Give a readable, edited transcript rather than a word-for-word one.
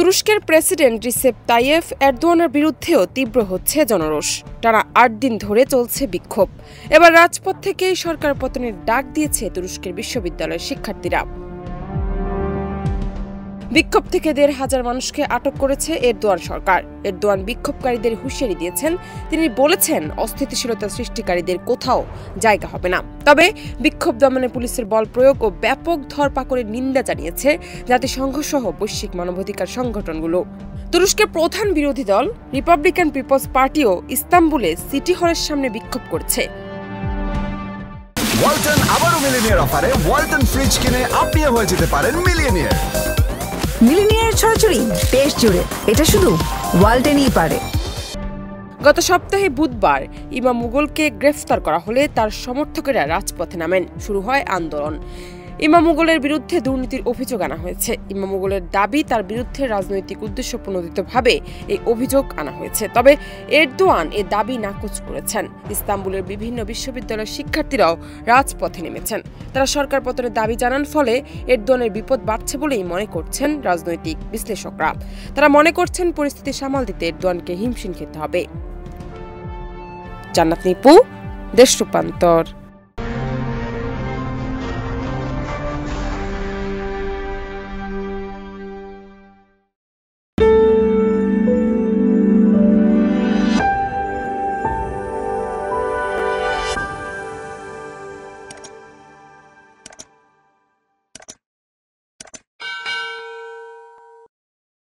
তুরস্কের president Recep Tayyip এরদোয়ানের বিরুদ্ধেও তীব্র হচ্ছে জনরোষ। টানা ৮ দিন ধরে চলছে বিক্ষোভ। এবার রাজপথ থেকেই সরকার পতনের ডাক দিয়েছে তুরস্কের বিশ্ববিদ্যালয়ের শিক্ষার্থীরা। বিক্ষোভ থেকে ১৫০০ মানুষকে আটক করেছে এরদোয়ান সরকার। এরদোয়ান বিক্ষোভকারীদের হুঁশিয়ারি দিয়েছেন। তিনি বলেছেন, অস্থিতিশীলতা সৃষ্টিকারীদের কোথাও জায়গা হবে না। তবে বিক্ষোভ দমনে পুলিশের বল প্রয়োগ ও ব্যাপক ধরপাকড়ের নিন্দা জানিয়েছে জাতিসংঘ সহ বৈশ্বিক মানবাধিকার সংগঠনগুলো। তুরস্কের প্রধান বিরোধী দল রিপাবলিকান পিপলস পার্টিও ইস্তাম্বুলে সিটি হলের সামনে বিক্ষোভ করছে। ওয়ালটন আবারও মিলিনিয়ার অফারে ওয়ালটন ফ্রিজ কিনে আপনিও হয়ে যেতে পারেন মিলিয়নিয়ার। মিলিনিয়ার ছড়াছড়ি দেশ জুড়ে, এটা শুধু ওয়ালটেনই পারে। গত সপ্তাহে বুধবার ইমাম মুগলকে গ্রেফতার করা হলে তার সমর্থকেরা রাজপথে নামেন। শুরু হয় আন্দোলন। ইমাম মুগলের বিরুদ্ধে দুর্নীতির অভিযোগ আনা হয়েছে। ইমাম মুগলের দাবি, তার বিরুদ্ধে রাজনৈতিক উদ্দেশ্য প্রণোদিতভাবে এই অভিযোগ আনা হয়েছে। তবে এরদোয়ান এ দাবি নাকচ করেছেন। ইস্তাম্বুলের বিভিন্ন বিশ্ববিদ্যালয়ের শিক্ষার্থীরাও রাজপথে নেমেছেন। তারা সরকার পতনের দাবি জানান। ফলে এরদোয়ানের বিপদ বাড়ছে বলেই মনে করছেন রাজনৈতিক বিশ্লেষকরা। তারা মনে করছেন, পরিস্থিতি সামাল দিতে এরদোয়ানকে হিমশিম খেতে হবে। জান্নাত নিপু, দেশ রূপান্তর।